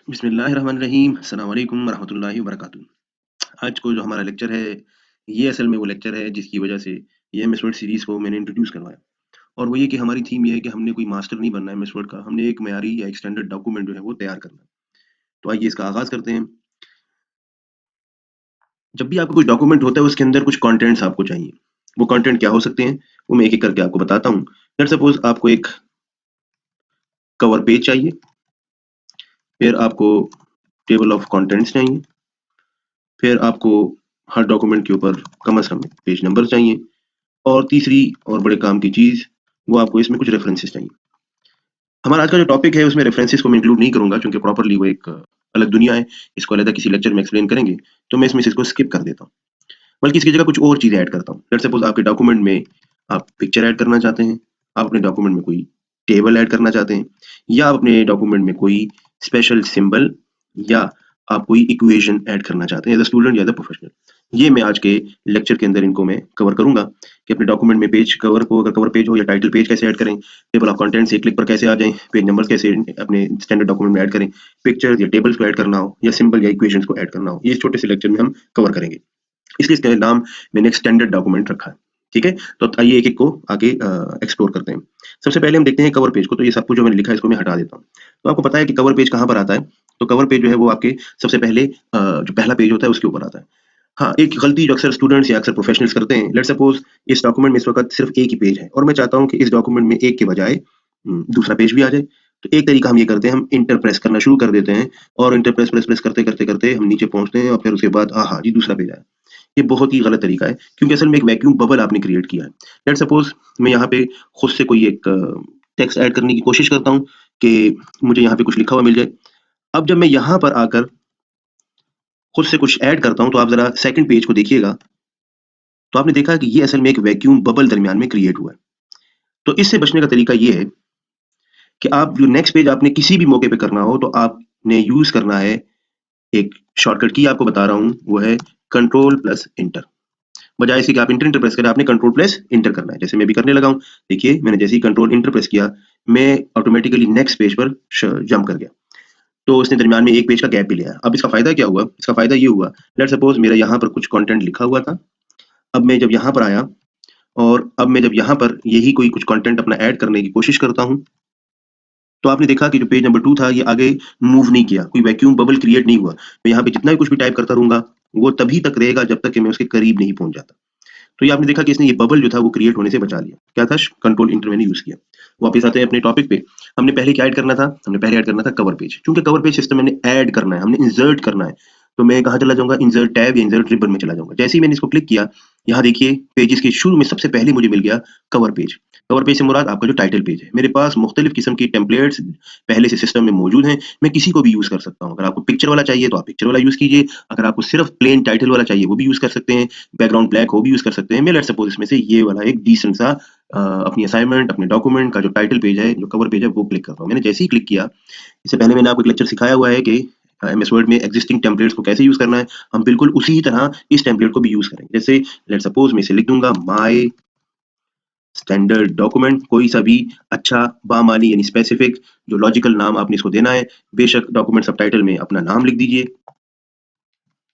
बिस्मिल्लाहिर्रहमानिर्रहीम, अस्सलाम वालेकुम वरहमतुल्लाहि वबरकातुहू। आज को जो हमारा लेक्चर है, ये असल में वो लेक्चर है जिसकी वजह से ये एमएस वर्ड सीरीज़ को मैंने इंट्रोड्यूस करवाया। और वो ये कि हमारी थीम ये है कि हमने कोई मास्टर नहीं बनना है एमएस वर्ड का, हमने एक मयारी या एक स्टैंडर्ड डॉक्यूमेंट जो है वो तैयार करना है। तो आइए इसका आगाज़ करते हैं। जब भी आपका कोई डॉक्यूमेंट होता है उसके अंदर कुछ कंटेंट्स आपको चाहिए। वो कंटेंट क्या हो सकते हैं, वो मैं एक-एक करके आपको बताता हूँ। लेट्स सपोज़ आपको एक कवर पेज चाहिए, फिर आपको टेबल ऑफ कंटेंट्स चाहिए, फिर आपको हर डॉक्यूमेंट के ऊपर कम से कम पेज नंबर चाहिए। और तीसरी और बड़े काम की चीज़, वो आपको इसमें कुछ रेफरेंसेस चाहिए। हमारा आज का जो टॉपिक है उसमें रेफरेंसेस को मैं इंक्लूड नहीं करूँगा क्योंकि प्रॉपर्ली वो एक अलग दुनिया है, इसको अलग किसी लेक्चर में एक्सप्लेन करेंगे, तो मैं इसमें से इसको स्किप कर देता हूँ। बल्कि इसकी जगह कुछ और चीज़ें ऐड करता हूँ। लेट्स सपोज़ आपके डॉक्यूमेंट में आप पिक्चर ऐड करना चाहते हैं, आप अपने डॉक्यूमेंट में कोई टेबल ऐड करना चाहते हैं, या आप अपने डॉक्यूमेंट में कोई स्पेशल सिंबल या आप कोई इक्वेशन ऐड करना चाहते हैं एज़ अ स्टूडेंट या एज़ अ प्रोफेशनल। ये मैं आज के लेक्चर के अंदर इनको मैं कवर करूँगा कि अपने डॉक्यूमेंट में पेज कवर को, अगर कवर पेज हो या टाइटल पेज कैसे ऐड करें, टेबल ऑफ कंटेंट्स एक क्लिक पर कैसे आ जाएँ, पेज नंबर्स कैसे अपने स्टैंडर्ड डॉक्यूमेंट में ऐड करें, पिक्चर्स या टेबल्स को ऐड करना हो या सिंबल या इक्वेशंस को ऐड करना हो। ये इस छोटे से लेक्चर में हम कवर करेंगे। इसलिए इसका नाम मैंने एक स्टैंडर्ड डॉक्यूमेंट रखा है। ठीक है? तो आइए एक-एक को आगे एक्सप्लोर करते हैं। सबसे पहले हम देखते हैं कवर पेज को, तो ये सब कुछ जो मैंने लिखा है इसको मैं हटा देता हूँ। तो आपको पता है कि कवर पेज कहाँ पर आता है? तो कवर पेज जो है वो आपके सबसे पहले जो पहला पेज होता है उसके ऊपर आता है। हाँ, एक गलती जो अक्सर स्टूडेंट्स या अक्सर प्रोफेशनल्स करते हैं, लेट्स सपोज़ इस डॉक्यूमेंट में इस वक़्त सिर्फ़ एक ही पेज है और मैं चाहता हूँ कि इस डॉक्यूमेंट में एक के बजाय दूसरा पेज भी आ जाए। तो एक तरीका हम ये करते हैं, हम इंटर प्रेस करना शुरू कर देते हैं और इंटर प्रेस करते हम नीचे पहुँचते हैं और फिर उसके बाद हाँ, जी दूसरा पेज आया। ये बहुत ही गलत तरीका है क्योंकि असल में एक वैक्यूम बबल आपने क्रिएट किया है। लेट्स सपोज़ मैं यहाँ पे खुद से कोई एक टेक्स्ट ऐड करने की कोशिश करता हूँ कि मुझे यहाँ पे कुछ लिखा हुआ मिल जाए। अब जब मैं यहाँ पर आकर खुद से कुछ ऐड करता हूँ तो आप ज़रा सेकंड पेज को देखिएगा, तो आपने देखा कि ये असल में एक वैक्यूम बबल दरमियान में क्रिएट हुआ है। तो इससे बचने का तरीका ये है कि आप जो नेक्स्ट पेज आपने किसी भी मौके पे करना हो तो आपने यूज़ करना है एक शॉर्टकट की आपको बता रहा हूँ, वो है कंट्रोल प्लस इंटर। बजाय इसके कि आप इंटर प्रेस करें, आपने कंट्रोल प्लस इंटर करना है। जैसे मैं भी करने लगा हूँ। देखिए, मैंने जैसे ही कंट्रोल इंटर प्रेस किया, मैं ऑटोमैटिकली नेक्स्ट पेज पर जंप कर गया। तो उसने दरमियान में एक पेज का गैप भी लिया। अब इसका फ़ायदा क्या हुआ? इसका फ़ायदा ये हुआ, लेट्स सपोज़ मेरा यहाँ पर कुछ कंटेंट लिखा हुआ था। अब मैं जब यहाँ पर आया और अब मैं जब यहाँ पर यही कोई कुछ कंटेंट अपना ऐड करने की कोशिश करता हूँ, तो आपने देखा कि जो पेज नंबर 2 था, ये आगे मूव नहीं किया, कोई वैक्यूम बबल क्रिएट नहीं हुआ। मैं यहाँ पे जितना भी कुछ भी टाइप करता रहूँगा, वो तभी तक रहेगा जब तक कि मैं उसके करीब नहीं पहुँच जाता। तो ये आपने देखा कि इसने ये बबल जो था वो क्रिएट होने से बचा लिया। क्या था? कंट्रोल इंटर मैंने यूज़ किया। वापस आते हैं अपने टॉपिक पे। हमने पहले क्या ऐड करना था? हमने पहले ऐड करना था कवर पेज। चूँकि कवर पेज सिस्टम मैंने ऐड करना है, हमने इंसर्ट करना है। तो मैं कहाँ चला जाऊँगा? इंसर्ट टैब या इंसर्ट रिबन में चला जाऊँगा। जैसे ही मैंने इसको क्लिक किया, यहाँ देखिए पेजेज़ के शुरू में सबसे पहले मुझे मिल गया कवर पेज। कवर पेज से मुराद आपका जो टाइटल पेज है। मेरे पास मुख्तलिफ किस्म की टेम्पलेट्स पहले से सिस्टम में मौजूद हैं। मैं किसी को भी यूज़ कर सकता हूँ। अगर आपको पिक्चर वाला चाहिए तो आप पिक्चर वाला यूज़ कीजिए। अगर आपको सिर्फ प्लेन टाइटल वाला चाहिए वो भी यूज़ कर सकते हैं। बैकग्राउंड ब्लैक हो भी यूज़ कर सकते हैं। मैं लेट्स सपोज़ इसमें से ये वाला एक डिसेंट सा अपनी असाइनमेंट, अपने डॉक्यूमेंट का जो टाइटल पेज है, जो कवर पेज है, वो क्लिक करता हूँ। मैंने जैसे ही क्लिक किया, इससे पहले मैंने आपको एक लेक्चर सिखाया हुआ है कि एमएस वर्ड में एक्जिस्टिंग टेम्पलेट्स को कैसे यूज़ करना है। हम बिल्कुल उसी तरह इस टेम्पलेट को भी यूज़ करेंगे। जैसे लेट्स सपोज़ मैं इसे लिख दूँगा माय स्टैंडर्ड डॉक्यूमेंट, कोई सा भी अच्छा बामानी यानी स्पेसिफिक जो लॉजिकल नाम आपने इसको देना है। बेशक डॉक्यूमेंट सबटाइटल में अपना नाम लिख दीजिए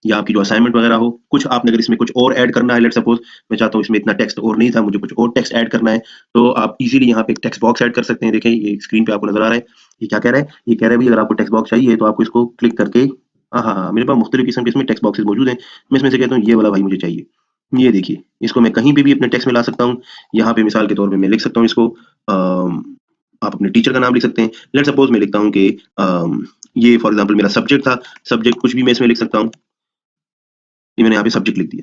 या आपकी जो असाइनमेंट वगैरह हो। कुछ आपने अगर इसमें कुछ और ऐड करना है, लेट्स सपोज़ मैं चाहता हूँ इसमें इतना टेक्स्ट और नहीं था, मुझे कुछ और टेक्स्ट ऐड करना है, तो आप इज़िली यहाँ पे एक टेक्स्ट बॉक्स ऐड कर सकते हैं। देखें ये स्क्रीन पे आपको नज़र आ रहा है। ये क्या कह रहा है? ये कह रहा है भई अगर आपको टेक्स्ट बॉक्स चाहिए तो आपको इसको क्लिक करके हाँ, मेरे पास मुख्तलिफ किस्म के इसमें टेक्स्ट बॉक्सेस मौजूद हैं। मैं इसमें से कहता हूँ ये वाला भाई मुझे चाहिए। ये देखिए, इसको मैं कहीं पे भी अपने टेक्स्ट में ला सकता हूँ। यहाँ पे मिसाल के तौर पे मैं लिख सकता हूँ इसको आप अपने टीचर का नाम लिख सकते हैं। लेट्स सपोज़ मैं लिखता हूँ कि ये फॉर एग्ज़ाम्पल मेरा सब्जेक्ट था, सब्जेक्ट कुछ भी मैं इसमें लिख सकता हूँ। ये मैंने यहाँ पे सब्जेक्ट लिख दिया।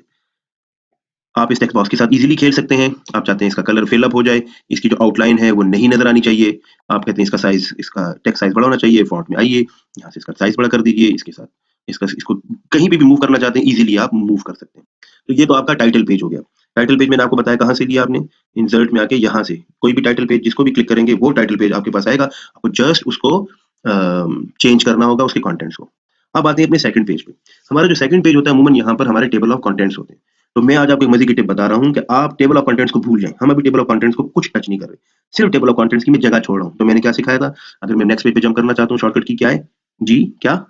आप इस टेक्स्ट बॉक्स के साथ इज़िली खेल सकते हैं। आप चाहते हैं इसका कलर फिल अप हो जाए, इसकी जो आउटलाइन है वो नहीं नज़र आनी चाहिए। आप कहते हैं इसका साइज़, इसका टेक्स्ट साइज़ बड़ा होना चाहिए, फ़ॉन्ट में आइए, यहाँ से इसका साइज़ बड़ा कर दीजिए, इसके साथ इसको कहीं पे भी मूव करना चाहते हैं, इज़िली आप मूव कर सकते हैं। तो ये तो आपका टाइटल पेज हो गया। टाइटल पेज मैंने आपको बताया कहाँ से लिया आपने? इंसर्ट में आके यहाँ से। कोई भी टाइटल पेज जिसको भी क्लिक करेंगे वो टाइटल पेज आपके पास आएगा। आपको जस्ट उसको चेंज करना होगा उसके कंटेंट्स को। अब आते हैं अपने सेकंड पेज पे। हमारा जो सेकंड पेज होता है अमूमन यहाँ पर हमारे टेबल ऑफ कंटेंट्स होते हैं। तो मैं आज आपको एक मज़े की टिप बता रहा हूँ कि आप टेबल ऑफ कंटेंट्स को भूल जाएँ। हम अभी टेबल ऑफ कंटेंट्स को कुछ टच नहीं कर रहे। सिर्फ टेबल ऑफ कंटेंट्स की मैं जगह छोड़ रहा हूँ। तो मैंने क्या सिखाया था? अगर मैं नेक्स्ट पेज पे जंप करना चाहता हूँ, शॉर्टकट की क्या है? जी, क्या?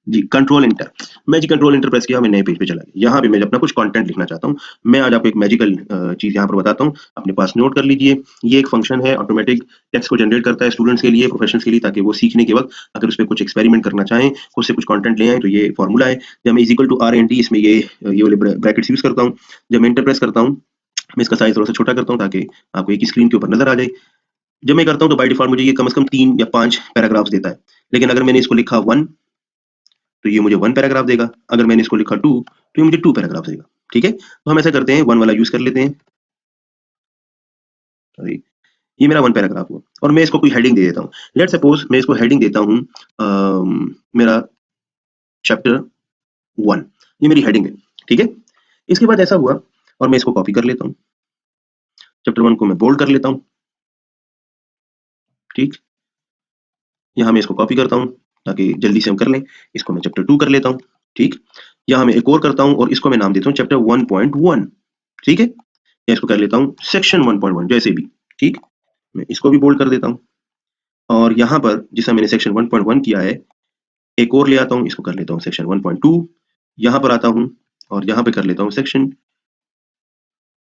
जी, कंट्रोल एंटर। मैं जी कंट्रोल एंटर प्रेस किया, मैं नए पेज पे चला गया। यहाँ पे मैं अपना कुछ कंटेंट लिखना चाहता हूँ। मैं आज आपको एक मैजिकल चीज़ यहाँ पर बताता हूँ, अपने पास नोट कर लीजिए। ये एक फंक्शन है, ऑटोमेटिक टेक्स्ट को जनरेट करता है स्टूडेंट्स के लिए, प्रोफेशनल्स के लिए, ताकि वो सीखने के वक़्त अगर उसपे कुछ एक्सपेरिमेंट करना चाहें, खुद से कुछ कंटेंट ले आएँ, तो ये फॉर्मूला है। जब मैं इज़ इक्वल टू आर-एन-टी इसमें ये वाले ब्रैकेट्स यूज़ करता हूँ। जब मैं एंटर प्रेस करता हूँ, मैं इसका साइज़ थोड़ा-सा छोटा करता हूँ ताकि आपको एक ही स्क्रीन के ऊपर नज़र आ जाए। जब मैं करता हूँ तो बाय डिफ़ॉल्ट मुझे ये कम से कम 3 या 5 पैराग्राफ्स देता है। लेकिन अगर मैंने इसको लिखा 1 तो ये मुझे 1 पैराग्राफ देगा। अगर मैंने इसको लिखा 2 तो ये मुझे 2 पैराग्राफ देगा। ठीक है? तो हम ऐसा करते हैं 1 वाला यूज़ कर लेते हैं। सॉरी, ये मेरा 1 पैराग्राफ हुआ और मैं इसको कोई हेडिंग दे देता हूँ। लेट्स सपोज़ मैं इसको हेडिंग देता हूँ मेरा चैप्टर 1 ये मेरी हेडिंग है। ठीक है? इसके बाद ऐसा हुआ और मैं इसको कॉपी कर लेता हूँ। चैप्टर 1 को मैं बोल्ड कर लेता हूँ। ठीक? यहाँ मैं इसको कॉपी करता हूँ ताकि जल्दी से हम कर लें। इसको मैं चैप्टर 2 कर लेता हूँ। ठीक? यहाँ मैं एक और करता हूँ और इसको मैं नाम देता हूँ चैप्टर 1.1। ठीक है? या इसको कर लेता हूँ सेक्शन 1.1 जैसे भी। ठीक? मैं इसको भी बोल्ड कर देता हूँ और यहाँ पर जिसका मैंने सेक्शन 1.1 किया है, एक और ले आता हूँ, इसको कर लेता हूँ सेक्शन 1.2। यहाँ पर आता हूँ और यहाँ पे कर लेता हूँ सेक्शन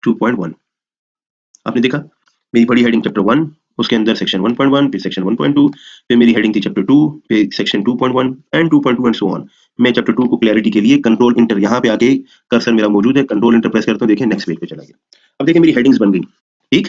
2.1। आपने देखा? मेरी बड़ी हेडिंग चैप्टर 1 उसके अंदर सेक्शन 1.1 फिर सेक्शन 1.2 फिर मेरी हेडिंग थी चैप्टर 2 फिर section 2.1 and 2.2 and so on. मैं चैप्टर 2 को क्लैरिटी के लिए कंट्रोल एंटर यहाँ पे आके कर्सर मेरा मौजूद है, कंट्रोल एंटर प्रेस करता हूँ, देखिए नेक्स्ट पेज पे चला गया। अब देखिए मेरी हेडिंग्स बन गई। ठीक?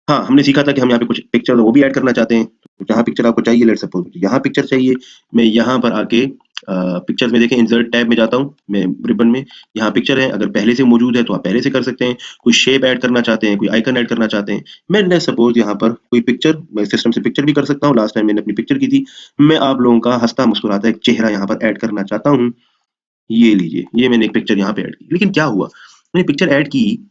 हाँ, हमने सीखा था कि हम यहाँ पे कुछ पिक्चर वो भी ऐड करना चाहते हैं। तो जहाँ पिक्चर आपको चाहिए लेट्स सपोज़ यहाँ पिक्चर चाहिए, मैं यहाँ पर आके पिक्चर्स में देखें इंसर्ट टैब में जाता हूँ, मैं रिबन में, यहाँ पिक्चर है, अगर पहले से मौजूद है तो आप पहले से कर सकते हैं। कोई शेप ऐड करना चाहते हैं, कोई आइकन ऐड करना चाहते हैं। मैं लेट्स सपोज़ यहाँ पर कोई पिक्चर मैं सिस्टम से पिक्चर भी कर सकता हूँ, लास्ट टाइम मैंने अपनी पिक्चर की थी। मैं आप लोगों का हँसता-मुस्कुराता एक चेहरा यहाँ पर ऐड करना चाहता हूँ। ये लीजिए, ये मैंने एक पिक्चर यहाँ पे ऐड की। लेकिन क्या हुआ, मैंने पिक्चर ऐड की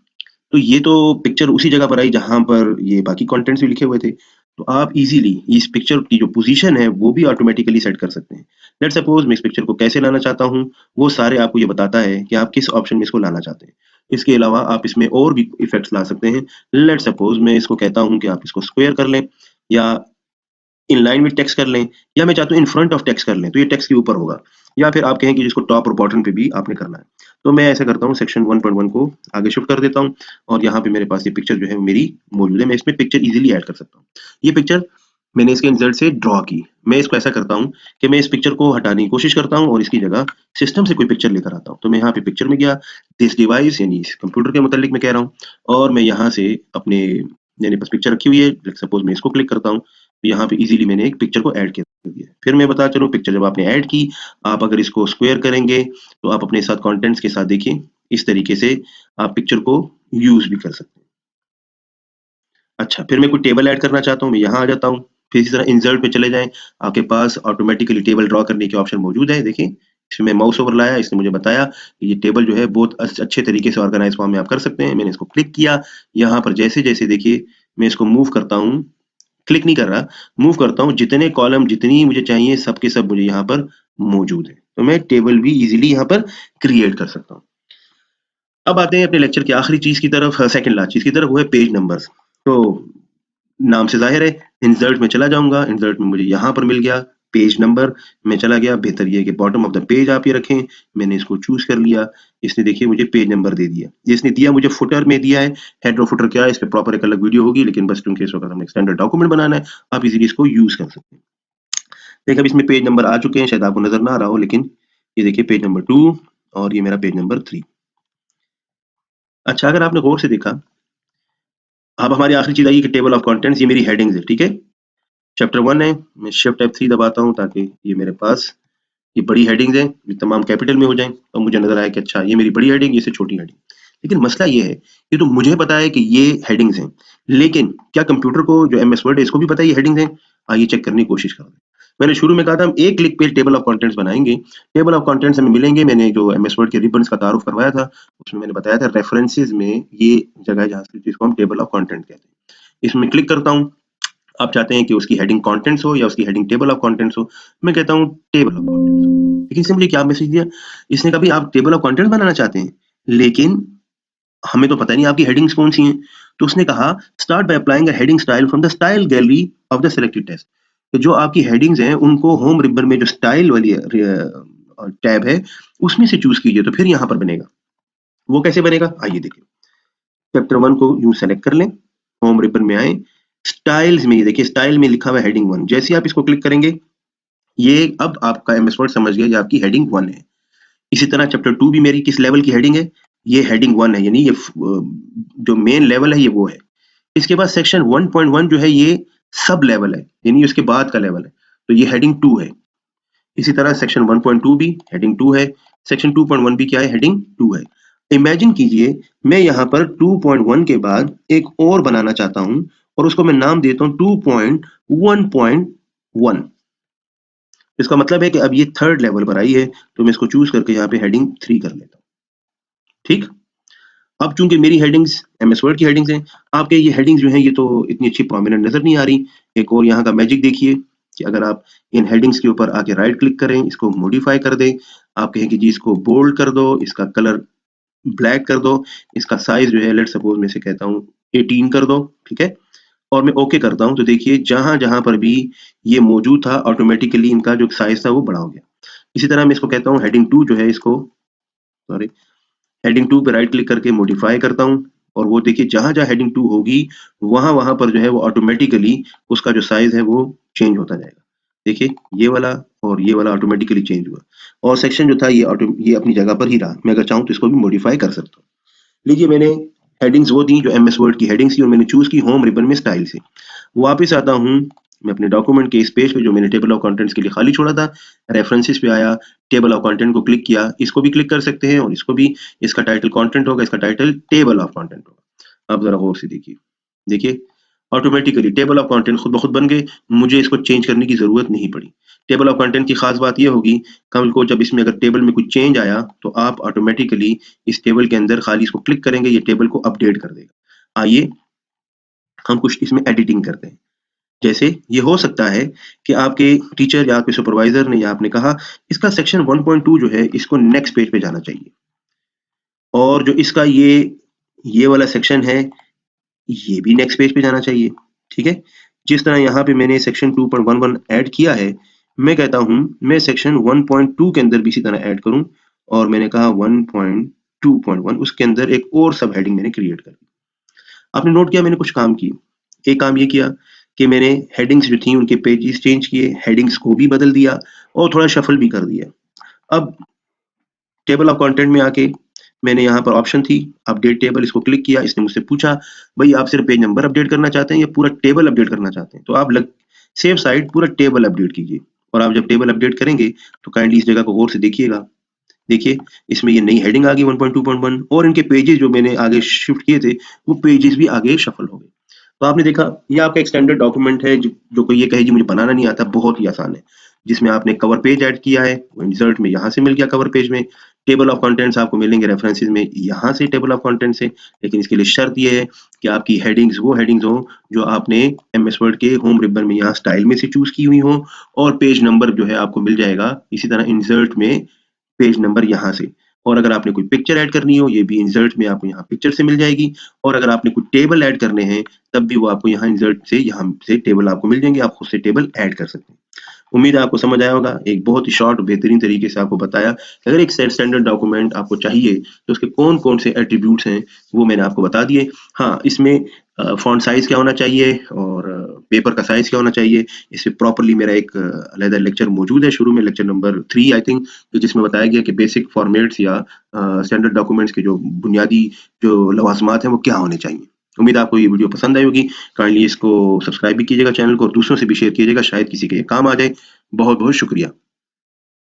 तो ये तो पिक्चर उसी जगह पर आई जहाँ पर ये बाकी कंटेंट्स भी लिखे हुए थे। तो आप इज़िली इस पिक्चर की जो पोज़ीशन है वो भी ऑटोमैटिकली सेट कर सकते हैं। लेट्स सपोज़ मैं इस पिक्चर को कैसे लाना चाहता हूँ, वो सारे आपको ये बताता है कि आप किस ऑप्शन में इसको लाना चाहते हैं। इसके अलावा आप इसमें और भी इफ़ेक्ट्स ला सकते हैं। लेट्स सपोज़ मैं इसको कहता हूँ कि आप इसको स्क्वायर कर लें या इन लाइन विथ टेक्स्ट कर लें या मैं चाहता हूँ इन फ्रंट ऑफ टेक्स्ट कर लें, तो ये टेक्स्ट के ऊपर होगा। या फिर आप कहें कि जिसको टॉप और बॉटम पे भी आपने करना है। तो मैं ऐसा करता हूँ सेक्शन 1.1 को आगे शिफ्ट कर देता हूँ और यहाँ पे मेरे पास ये पिक्चर जो है वो मेरी मौजूद है। मैं इसमें पिक्चर ईज़िली ऐड कर सकता हूँ। ये पिक्चर मैंने इसके इंसर्ट से ड्रॉ की। मैं इसको ऐसा करता हूँ कि मैं इस पिक्चर को हटाने की कोशिश करता हूँ और इसकी जगह सिस्टम से कोई पिक्चर लेकर आता हूँ। तो मैं यहाँ पे पिक्चर में गया, दिस डिवाइस यानी इस कंप्यूटर के मुतालिक मैं कह रहा हूँ और मैं यहाँ से अपने मेरे पास पिक्चर रखी हुई है, लेट्स सपोज़ मैं इसको क्लिक करता हूँ। यहाँ पे इज़िली मैंने एक पिक्चर को ऐड कर दिया। फिर मैं बताता चलूँ पिक्चर जब आपने ऐड की, आप अगर इसको स्क्वायर करेंगे, तो आप अपने साथ कंटेंट्स के साथ देखिए, इस तरीके से आप पिक्चर को यूज़ भी कर सकते हैं। अच्छा, फिर मैं कोई टेबल ऐड करना चाहता हूँ, मैं यहाँ आ जाता हूँ। फिर इसी तरह इंसर्ट पे चले जाएँ, आपके पास ऑटोमैटिकली टेबल ड्रॉ करने के ऑप्शन मौजूद है, देखिए। इसमें मैं माउस ओवर लाया, इसने मुझे बताया कि ये टेबल जो है बहुत अच्छे तरीके से ऑर्गनाइज़ फॉर्म में आप कर सकते हैं। मैंने इसको क्लिक किया, यहाँ पर जैसे-जैसे देखिए, मैं इसको मूव करता हूँ, क्लिक नहीं कर रहा, मूव करता हूँ, जितने कॉलम जितनी मुझे चाहिए सब के सब मुझे यहाँ पर मौजूद है। तो मैं टेबल भी ईज़िली यहाँ पर क्रिएट कर सकता हूँ। अब आते हैं अपने लेक्चर की आखिरी चीज़ की तरफ, सेकंड लास्ट चीज़ की तरफ, वो है पेज नंबर्स। तो नाम से ज़ाहिर है, इंसर्ट में चला जाऊँगा, इंसर्ट में मुझे यहाँ पर मिल गया पेज नंबर, मैं चला गया, बेहतर ये है कि बॉटम ऑफ द पेज आप ये रखें, मैंने इसको चूज़ कर लिया, इसने देखिए मुझे पेज नंबर दे दिया। इसने दिया मुझे फुटर में दिया है, हेडर और फुटर क्या है, इस पे प्रॉपर एक अलग वीडियो होगी, लेकिन बस क्योंकि इस वक़्त हमें स्टैंडर्ड डॉक्यूमेंट बनाना है, आप इज़िली इसको यूज़ कर सकते हैं। देखिए अब इसमें पेज नंबर आ चुके हैं, शायद आपको नज़र ना आ रहा हो, लेकिन ये देखिए पेज नंबर 2 और ये मेरा पेज नंबर 3। अच्छा, अगर आपने गौर से देखा, अब हमारी आखिरी चीज़ आई कि टेबल ऑफ कंटेंट्स, ये मेरी हेडिंग्स है, ठीक है? चैप्टर 1 है, मैं शिफ्ट F3 दबाता हूँ ताकि ये मेरे पास ये बड़ी हेडिंग्स हैं, ये तमाम कैपिटल में हो जाएँ और मुझे नज़र आए कि अच्छा ये मेरी बड़ी हेडिंग, ये इससे छोटी हेडिंग। लेकिन मसला ये है, ये तो मुझे पता है कि ये हेडिंग्स हैं, लेकिन क्या कंप्यूटर को जो एमएस वर्ड है इसको भी पता है ये हेडिंग्स हैं? आइए चेक करने की कोशिश करते हैं। मैंने शुरू में कहा था हम एक क्लिक पे टेबल ऑफ कंटेंट्स बनाएँगे, टेबल ऑफ कंटेंट्स हमें मिलेंगे, मैंने जो एमएस वर्ड के रिबन्स का तारुफ करवाया था, उसमें मैंने बताया था रेफरेंसेस में ये जगह है जहाँ से जिसको हम टेबल ऑफ कंटेंट कहते हैं। इसमें क्लिक करता हूँ, आप चाहते हैं कि उसकी हेडिंग कंटेंट्स हो या उसकी हेडिंग टेबल ऑफ कंटेंट्स हो, मैं कहता हूँ टेबल ऑफ कंटेंट्स हो। लेकिन इसने मुझे क्या मैसेज दिया? इसने कहा भई आप टेबल ऑफ कंटेंट्स बनाना चाहते हैं, लेकिन हमें तो पता नहीं आपकी हेडिंग्स कौन-सी हैं। तो उसने कहा start by applying a heading style from the style gallery of the selected text. तो जो आपकी हेडिंग्स हैं उनको होम रिबन में जो स्टाइल वाली टैब है उसमें से चूज कीजिए, तो फिर यहाँ पर बनेगा। वो कैसे बनेगा आइए देखिए। चैप्टर 1 को यूं सेलेक्ट कर लें, होम रिबन में आए, स्टाइल्स में ये देखिए स्टाइल में लिखा हुआ है हेडिंग 1। जैसे आप इसको क्लिक करेंगे ये अब आपका एमएस वर्ड समझ गया ये आपकी हेडिंग 1 है। इसी तरह चैप्टर 2 भी मेरी किस लेवल की हेडिंग है, ये हेडिंग 1 है, यानी ये जो मेन लेवल है ये वो है। इसके बाद सेक्शन 1.1 जो है ये सब लेवल है, यानी उसके बाद का लेवल है, तो ये हेडिंग 2 है। इसी तरह सेक्शन 1.2 भी हेडिंग 2 है, सेक्शन 2.1 भी क्या है, हेडिंग 2 है। इमेजिन कीजिए मैं यहाँ पर 2.1 के बाद एक और बनाना चाहता हूं और उसको मैं नाम देता हूं 2.1.1। इसका मतलब है कि अब ये थर्ड लेवल पर आई है, तो मैं इसको चूज करके यहाँ पे हेडिंग 3 कर लेता हूँ। ठीक, अब चूंकि मेरी हेडिंग्स एमएस वर्ड की हेडिंग्स हैं, आपके ये हेडिंग्स जो हैं ये तो इतनी अच्छी प्रोमिनेंट नजर नहीं आ रही। एक और यहाँ का मैजिक देखिए कि अगर आप इन हेडिंग्स के ऊपर आके राइट क्लिक करें, इसको मॉडिफाई कर दें, आप कहें कि जी इसको बोल्ड कर दो, इसका कलर ब्लैक कर दो, इसका साइज जो है लेट सपोज मैं से कहता हूँ 18 कर दो, ठीक है, और मैं ओके करता हूँ, तो देखिए जहां जहां पर भी ये मौजूद था ऑटोमेटिकली इनका जो साइज था वो बड़ा हो गया। इसी तरह मैं इसको कहता हूँ हेडिंग 2 जो है, इसको सॉरी हेडिंग 2 पे राइट क्लिक करके मॉडिफाई करता हूँ, और वो देखिए जहां जहां हेडिंग 2 होगी वहां वहां पर जो है वो ऑटोमेटिकली उसका जो साइज है वो चेंज होता जाएगा। देखिए ये वाला और ये वाला ऑटोमेटिकली चेंज हुआ, और सेक्शन जो था ये अपनी जगह पर ही रहा। मैं अगर चाहूँ तो इसको भी मॉडिफाई कर सकता हूँ। लीजिए मैंने हेडिंग्स वो दी जो एमएस वर्ड की हेडिंग्स थी और मैंने चूज की होम रिबन में स्टाइल से। वापस आता हूँ मैं अपने डॉक्यूमेंट के इस पेज पे जो मैंने टेबल ऑफ कंटेंट्स के लिए खाली छोड़ा था, रेफरेंसेस पे आया, टेबल ऑफ कंटेंट को क्लिक किया, इसको भी क्लिक कर सकते हैं और इसको भी। इसका टाइटल कंटेंट होगा, इसका टाइटल टेबल ऑफ कंटेंट होगा। अब जरा गौर से देखिए, देखिए ऑटोमेटिकली टेबल ऑफ कंटेंट खुद ब खुद बन गए, मुझे इसको चेंज करने की जरूरत नहीं पड़ी। टेबल ऑफ कंटेंट की खास बात यह होगी कल को जब इसमें अगर टेबल में कुछ चेंज आया तो आप ऑटोमेटिकली इस टेबल के अंदर खाली इसको क्लिक करेंगे, ये टेबल को अपडेट कर देगा। आइए हम कुछ इसमें एडिटिंग करते हैं। जैसे ये हो सकता है कि आपके टीचर या आपके सुपरवाइजर ने या आपने कहा इसका सेक्शन 1.2 जो है इसको नेक्स्ट पेज पे जाना चाहिए, और जो इसका ये वाला सेक्शन है ये भी नेक्स्ट पेज पे जाना चाहिए। ठीक है, जिस तरह यहाँ पे मैंने सेक्शन 2.11 ऐड किया है, मैं कहता हूं मैं सेक्शन 1.2 के अंदर भी इसी तरह ऐड करूं, और मैंने कहा 1.2.1 उसके अंदर एक और सब हेडिंग मैंने क्रिएट कर दी। आपने नोट किया मैंने कुछ काम किए। एक काम ये किया कि मैंने हेडिंग्स जो थी उनके पेजेस चेंज किए, हेडिंग्स को भी बदल दिया और थोड़ा शफल भी कर दिया। अब टेबल ऑफ कंटेंट में आके मैंने यहाँ पर ऑप्शन थी अपडेट टेबल, इसको क्लिक किया, इसने मुझसे पूछा भाई आप सिर्फ पेज नंबर अपडेट करना चाहते हैं या पूरा टेबल अपडेट करना चाहते हैं, तो आप सेफ साइड पूरा टेबल अपडेट कीजिए। और आप जब टेबल अपडेट करेंगे तो काइंडली इस जगह को गौर से देखिएगा। देखिए इसमें ये नई हेडिंग आ गई 1.2.1 और इनके पेजेस जो मैंने आगे शिफ्ट किए थे वो पेजेस भी आगे शफल हो गए। तो आपने देखा ये आपका एक स्टैंडर्ड डॉक्यूमेंट है जो कोई ये कहे जी मुझे बनाना नहीं आता, बहुत ही आसान है। जिसमें आपने कवर पेज ऐड किया है वो इंसर्ट में यहाँ से मिल गया, कवर पेज में टेबल ऑफ कंटेंट्स आपको मिलेंगे रेफरेंसेस में यहाँ से टेबल ऑफ कंटेंट से। लेकिन इसके लिए शर्त ये है कि आपकी हेडिंग्स वो हेडिंग्स हो जो आपने एमएस वर्ड के होम रिबन में यहाँ स्टाइल में से चूज की हुई हो, और पेज नंबर जो है आपको मिल जाएगा इसी तरह इंसर्ट में पेज नंबर यहाँ से। और अगर आपने कोई पिक्चर ऐड करनी हो ये भी इंसर्ट में आपको यहाँ पिक्चर से मिल जाएगी, और अगर आपने कोई टेबल ऐड करने हैं तब भी वो आपको यहाँ इंसर्ट से यहाँ से टेबल आपको मिल जाएंगे, आप खुद से टेबल ऐड कर सकते हैं। उम्मीद है आपको समझ आया होगा, एक बहुत ही शॉर्ट बेहतरीन तरीके से आपको बताया। अगर एक स्टैंडर्ड डॉक्यूमेंट आपको चाहिए तो उसके कौन कौन से एट्रीब्यूट्स हैं वो मैंने आपको बता दिए। हाँ, इसमें फॉन्ट साइज क्या होना चाहिए और पेपर का साइज क्या होना चाहिए, इससे प्रॉपर्ली मेरा एक अलग लेक्चर मौजूद है, शुरू में लेक्चर नंबर 3 आई थिंक, जिसमें बताया गया कि बेसिक फॉर्मेट्स या स्टैंडर्ड डॉक्यूमेंट्स के जो बुनियादी जो लवाजमात हैं वो क्या होने चाहिए। उम्मीद आपको ये वीडियो पसंद आई होगी। काइंडली इसको सब्सक्राइब भी कीजिएगा चैनल को और दूसरों से भी शेयर कीजिएगा, शायद किसी के काम आ जाए। बहुत बहुत शुक्रिया।